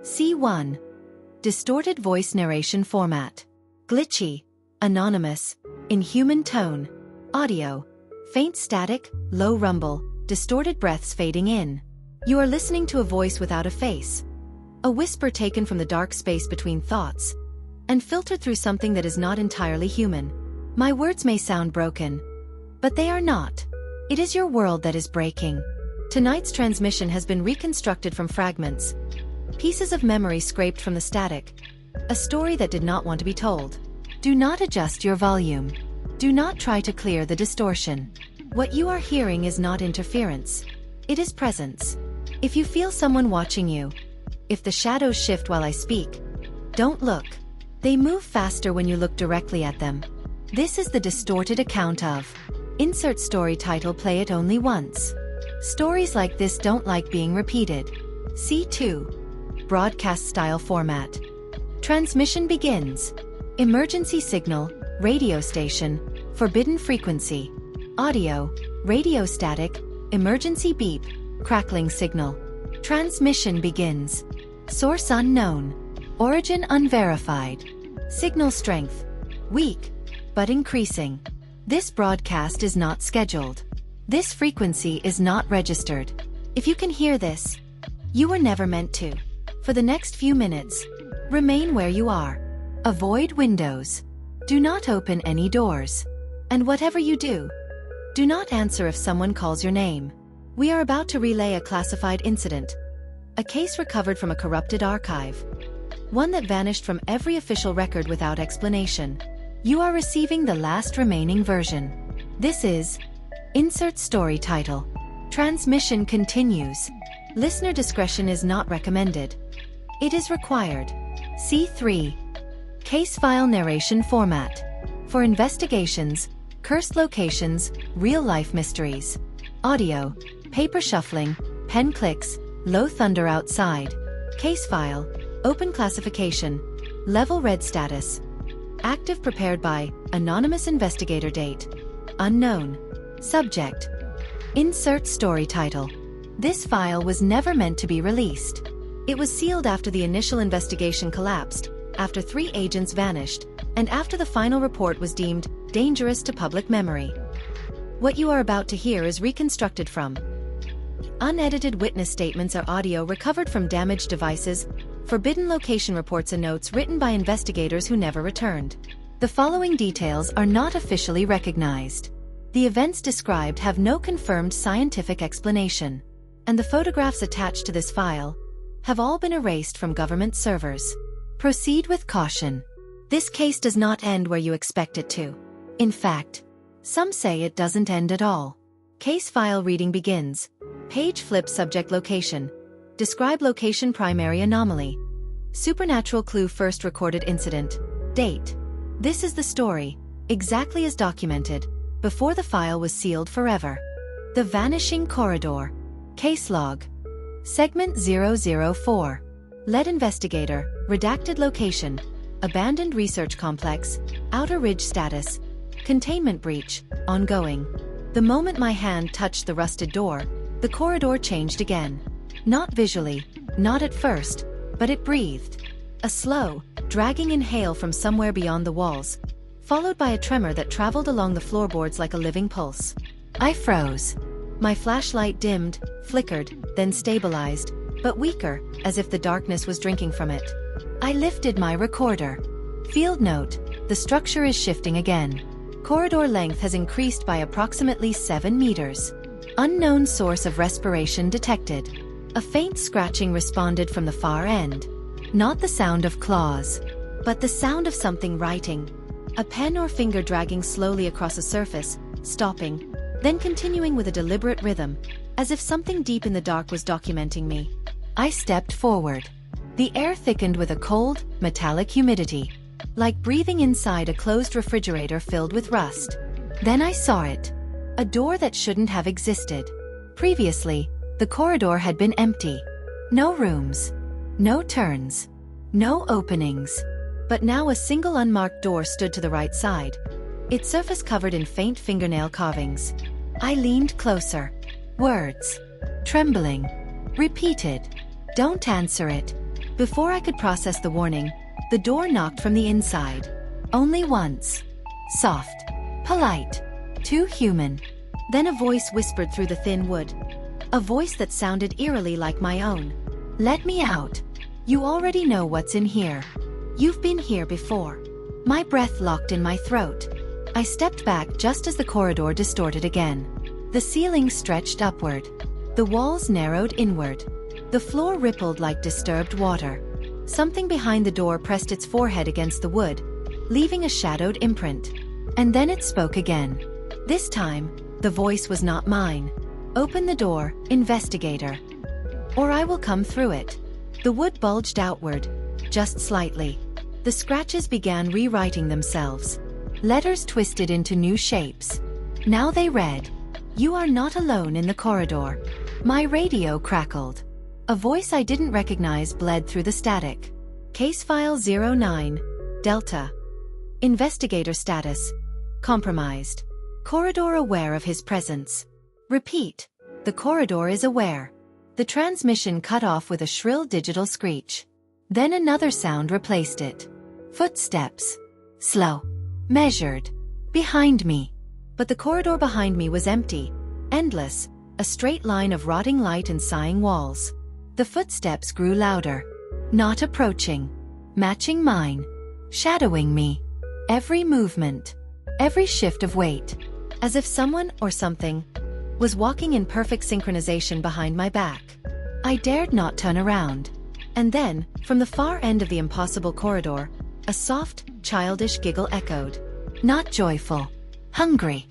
C1. Distorted voice narration format. Glitchy, anonymous, inhuman tone. Audio. Faint static, low rumble, distorted breaths fading in. You are listening to a voice without a face. A whisper taken from the dark space between thoughts, and filtered through something that is not entirely human. My words may sound broken, but they are not. It is your world that is breaking. Tonight's transmission has been reconstructed from fragments. Pieces of memory scraped from the static. A story that did not want to be told. Do not adjust your volume. Do not try to clear the distortion. What you are hearing is not interference. It is presence. If you feel someone watching you, if the shadows shift while I speak, don't look. They move faster when you look directly at them. This is the distorted account of. Insert story title. Play it only once. Stories like this don't like being repeated. C2. Broadcast style format. Transmission begins. Emergency signal, radio station, forbidden frequency. Audio, radio static, emergency beep, crackling signal. Transmission begins. Source unknown. Origin unverified. Signal strength. Weak, but increasing. This broadcast is not scheduled. This frequency is not registered. If you can hear this, you were never meant to. For the next few minutes, remain where you are. Avoid windows. Do not open any doors. And whatever you do, do not answer if someone calls your name. We are about to relay a classified incident. A case recovered from a corrupted archive. One that vanished from every official record without explanation. You are receiving the last remaining version. This is. Insert story title. Transmission continues. Listener discretion is not recommended. It is required. C3. Case file narration format. For investigations, cursed locations, real-life mysteries. Audio, paper shuffling, pen clicks, low thunder outside. Case file, open classification, level red status. Active prepared by, anonymous investigator. Date. Unknown. Subject. Insert story title. This file was never meant to be released. It was sealed after the initial investigation collapsed, after 3 agents vanished, and after the final report was deemed dangerous to public memory. What you are about to hear is reconstructed from unedited witness statements or audio recovered from damaged devices, forbidden location reports and notes written by investigators who never returned. The following details are not officially recognized. The events described have no confirmed scientific explanation, and the photographs attached to this file have all been erased from government servers. Proceed with caution. This case does not end where you expect it to. In fact, some say it doesn't end at all. Case file reading begins. Page flip. Subject location. Describe location. Primary anomaly. Supernatural clue. First recorded incident. Date. This is the story, exactly as documented, before the file was sealed forever. The Vanishing Corridor. Case log. Segment 004. Lead Investigator. Redacted location. Abandoned research complex. Outer ridge status. Containment breach. Ongoing. The moment my hand touched the rusted door, the corridor changed again. Not visually, not at first, but it breathed. A slow, dragging inhale from somewhere beyond the walls, followed by a tremor that traveled along the floorboards like a living pulse. I froze. My flashlight dimmed, flickered, then stabilized, but weaker, as if the darkness was drinking from it. I lifted my recorder. Field note: the structure is shifting again. Corridor length has increased by approximately 7 meters. Unknown source of respiration detected. A faint scratching responded from the far end. Not the sound of claws, but the sound of something writing. A pen or finger dragging slowly across a surface, stopping, then continuing with a deliberate rhythm, as if something deep in the dark was documenting me. I stepped forward. The air thickened with a cold, metallic humidity, like breathing inside a closed refrigerator filled with rust. Then I saw it. A door that shouldn't have existed. Previously, the corridor had been empty. No rooms. No turns. No openings. But now a single unmarked door stood to the right side, its surface covered in faint fingernail carvings. I leaned closer. Words. Trembling. Repeated. Don't answer it. Before I could process the warning, the door knocked from the inside. Only once. Soft. Polite. Too human. Then a voice whispered through the thin wood. A voice that sounded eerily like my own. "Let me out. You already know what's in here. You've been here before." My breath locked in my throat. I stepped back just as the corridor distorted again. The ceiling stretched upward. The walls narrowed inward. The floor rippled like disturbed water. Something behind the door pressed its forehead against the wood, leaving a shadowed imprint. And then it spoke again. This time, the voice was not mine. "Open the door, Investigator. Or I will come through it." The wood bulged outward, just slightly. The scratches began rewriting themselves. Letters twisted into new shapes. Now they read, "You are not alone in the corridor." My radio crackled. A voice I didn't recognize bled through the static. Case file 09, Delta. Investigator status. Compromised. Corridor aware of his presence. Repeat. The corridor is aware. The transmission cut off with a shrill digital screech. Then another sound replaced it. Footsteps. Slow. Measured. Behind me. But the corridor behind me was empty. Endless. A straight line of rotting light and sighing walls. The footsteps grew louder. Not approaching. Matching mine. Shadowing me. Every movement. Every shift of weight. As if someone or something was walking in perfect synchronization behind my back. I dared not turn around. And then, from the far end of the impossible corridor, a soft, childish giggle echoed. Not joyful. Hungry.